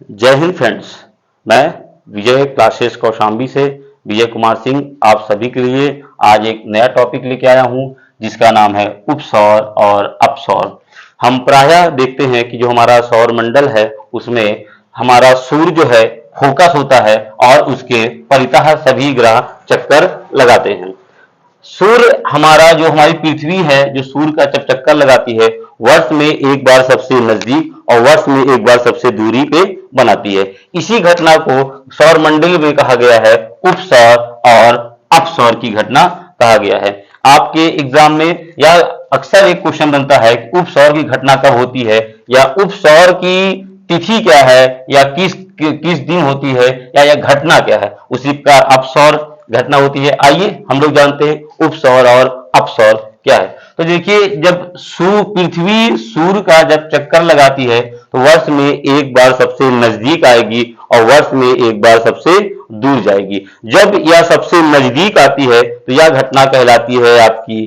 जय हिंद फ्रेंड्स। मैं विजय क्लासेस कौशाम्बी से विजय कुमार सिंह आप सभी के लिए आज एक नया टॉपिक लेके आया हूं जिसका नाम है उपसौर और अपसौर। हम प्रायः देखते हैं कि जो हमारा सौर मंडल है उसमें हमारा सूर्य जो है फोकस होता है और उसके परितः सभी ग्रह चक्कर लगाते हैं। सूर्य हमारा जो हमारी पृथ्वी है जो सूर्य का जब चक्कर लगाती है वर्ष में एक बार सबसे नजदीक और वर्ष में एक बार सबसे दूरी पे बनाती है। इसी घटना को सौर मंडल में कहा गया है उपसौर और अपसौर की घटना कहा गया है। आपके एग्जाम में या अक्सर एक क्वेश्चन बनता है कि उपसौर की घटना कब होती है या उपसौर की तिथि क्या है या किस दिन होती है या यह घटना क्या है, उसी का अपसौर घटना होती है। आइए हम लोग जानते हैं उपसौर और अपसौर क्या है। तो देखिए, जब पृथ्वी सूर्य का जब चक्कर लगाती है तो वर्ष में एक बार सबसे नजदीक आएगी और वर्ष में एक बार सबसे दूर जाएगी। जब यह सबसे नजदीक आती है तो यह घटना कहलाती है आपकी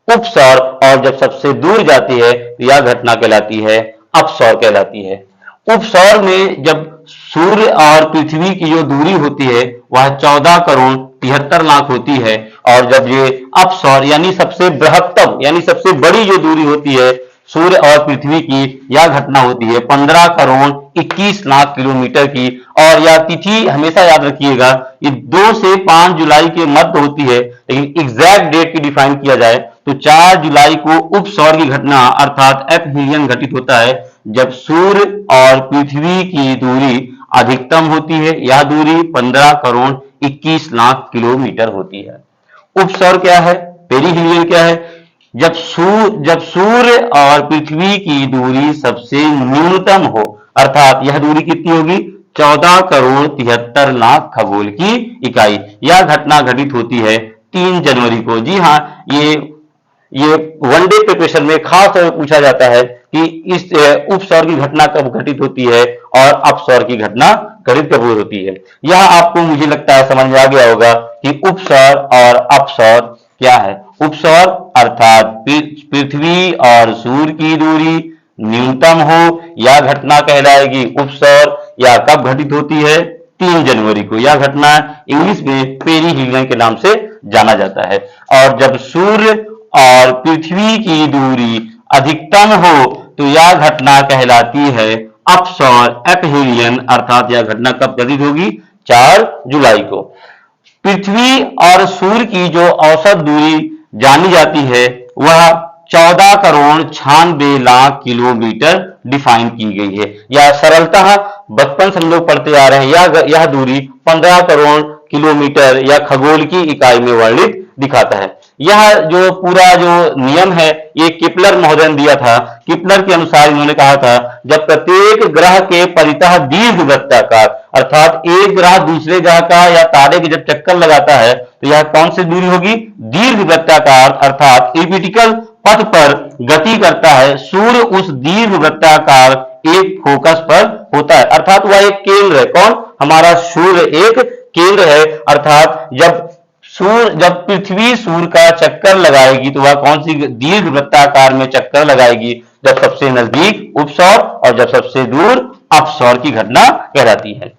उपसौर और जब सबसे दूर जाती है तो यह घटना कहलाती है अपसौर कहलाती है। उपसौर में जब सूर्य और पृथ्वी की जो दूरी होती है वह 14 करोड़ 73 लाख होती है और जब ये अपसौर यानी सबसे बृहत्तम यानी सबसे बड़ी जो दूरी होती है सूर्य और पृथ्वी की, यह घटना होती है 15 करोड़ 21 लाख किलोमीटर की। और यह तिथि हमेशा याद रखिएगा, ये 2 से 5 जुलाई के मध्य होती है, लेकिन एग्जैक्ट डेट की डिफाइन किया जाए तो 4 जुलाई को उपसौर की घटना अर्थात एपहीलियन घटित होता है जब सूर्य और पृथ्वी की दूरी अधिकतम होती है। यह दूरी 15 करोड़ 21 लाख किलोमीटर होती है। उपसौर क्या है, पेरिहीलियन क्या है? जब सूर्य और पृथ्वी की दूरी सबसे न्यूनतम हो, अर्थात यह दूरी कितनी होगी 14 करोड़ 73 लाख खगोल की इकाई। यह घटना घटित होती है 3 जनवरी को। जी हाँ, ये वनडे प्रिपरेशन में खास तौर पर पूछा जाता है कि इस उपसौर की घटना कब घटित होती है और अपसौर की घटना घटित कब होती है। यह आपको मुझे लगता है समझ में आ गया होगा कि उपसौर और अपसौर क्या है। उपसौर अर्थात पृथ्वी और सूर्य की दूरी न्यूनतम हो, यह घटना कहलाएगी उपसौर। यह कब घटित होती है 3 जनवरी को। यह घटना इंग्लिश में पेरिहीलियन के नाम से जाना जाता है। और जब सूर्य और पृथ्वी की दूरी अधिकतम हो तो यह घटना कहलाती है अपसौर एपहीलियन, अर्थात यह घटना कब घटित होगी 4 जुलाई को। पृथ्वी और सूर्य की जो औसत दूरी जानी जाती है वह 14 करोड़ 96 लाख किलोमीटर डिफाइन की गई है। यह सरलतः बचपन से हम लोग पढ़ते आ रहे हैं, यह दूरी 15 करोड़ किलोमीटर या खगोल की इकाई में वर्णित दिखाता है। यह जो पूरा जो नियम है ये किपलर महोदय ने दिया था। किपलर के अनुसार इन्होंने कहा था जब प्रत्येक ग्रह के परितः दीर्घ वृत्ताकार, अर्थात एक ग्रह दूसरे ग्रह का या तारे के जब चक्कर लगाता है तो यह कौन सी दूरी होगी दीर्घ वृत्ताकार, अर्थात इलिप्टिकल पथ पर गति करता है। सूर्य उस दीर्घ वृत्ताकार एक फोकस पर होता है, अर्थात वह एक केंद्र है। कौन? हमारा सूर्य एक केंद्र है। अर्थात जब पृथ्वी सूर्य का चक्कर लगाएगी तो वह कौन सी दीर्घ वृत्ताकार में चक्कर लगाएगी, जब सबसे नजदीक उपसौर और जब सबसे दूर अपसौर की घटना कहलाती है।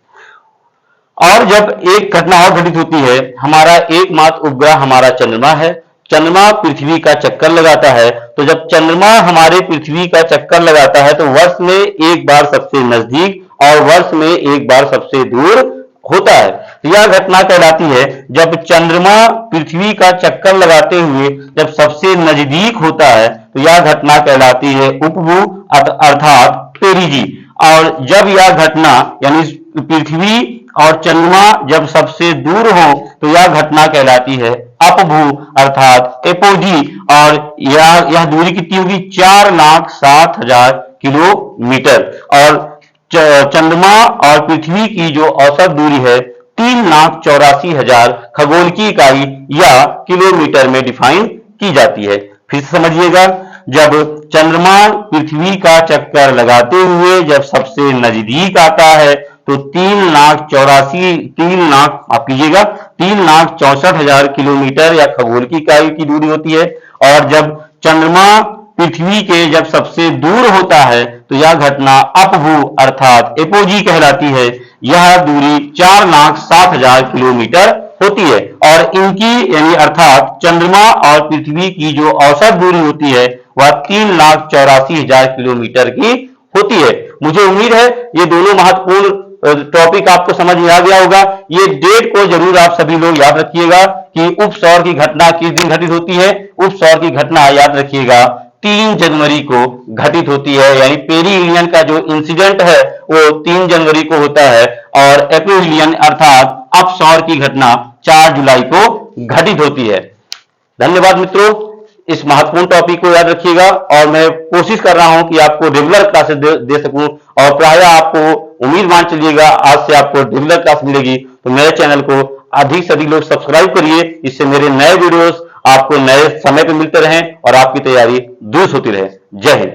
और जब एक घटना और घटित होती है, हमारा एकमात्र उपग्रह हमारा चंद्रमा है। चंद्रमा पृथ्वी का चक्कर लगाता है, तो जब चंद्रमा हमारे पृथ्वी का चक्कर लगाता है तो वर्ष में एक बार सबसे नजदीक और वर्ष में एक बार सबसे दूर होता है। यह घटना कहलाती है जब चंद्रमा पृथ्वी का चक्कर लगाते हुए जब सबसे नजदीक होता है तो यह घटना कहलाती है उपभू अर्थात पेरिजी। और जब यह घटना यानी पृथ्वी और चंद्रमा जब सबसे दूर हो तो यह घटना कहलाती है अपभू अर्थात एपोजी। और यह दूरी कितनी होगी 4,07,000 किलोमीटर। और चंद्रमा और पृथ्वी की जो औसत दूरी है 3,84,000 खगोल की इकाई या किलोमीटर में डिफाइन की जाती है। फिर से समझिएगा, जब चंद्रमा पृथ्वी का चक्कर लगाते हुए जब सबसे नजदीक आता है तो 3,64,000 किलोमीटर या खगोल की इकाई की दूरी होती है। और जब चंद्रमा पृथ्वी के जब सबसे दूर होता है तो यह घटना अपभू अर्थात एपोजी कहलाती है। यह दूरी 4,07,000 किलोमीटर होती है और इनकी यानी अर्थात चंद्रमा और पृथ्वी की जो औसत दूरी होती है वह 3,84,000 किलोमीटर की होती है। मुझे उम्मीद है ये दोनों महत्वपूर्ण टॉपिक आपको समझ में आ गया होगा। ये डेट को जरूर आप सभी लोग याद रखिएगा कि उपसौर की घटना किस दिन घटित होती है। उपसौर की घटना याद रखिएगा 3 जनवरी को घटित होती है, यानी पेरीहिलियन का जो इंसिडेंट है वो 3 जनवरी को होता है और एप्रिलियन अर्थात अपसौर की घटना 4 जुलाई को घटित होती है। धन्यवाद मित्रों, इस महत्वपूर्ण टॉपिक को याद रखिएगा और मैं कोशिश कर रहा हूं कि आपको रेगुलर क्लासेस दे सकूं और प्रायः आपको उम्मीद मान चलिएगा आज से आपको रेगुलर क्लास मिलेगी। तो मेरे चैनल को अधिक से अधिक लोग सब्सक्राइब करिए, इससे मेरे नए वीडियोस आपको नए समय पर मिलते रहें और आपकी तैयारी दुरुस्त होती रहे। जय हिंद।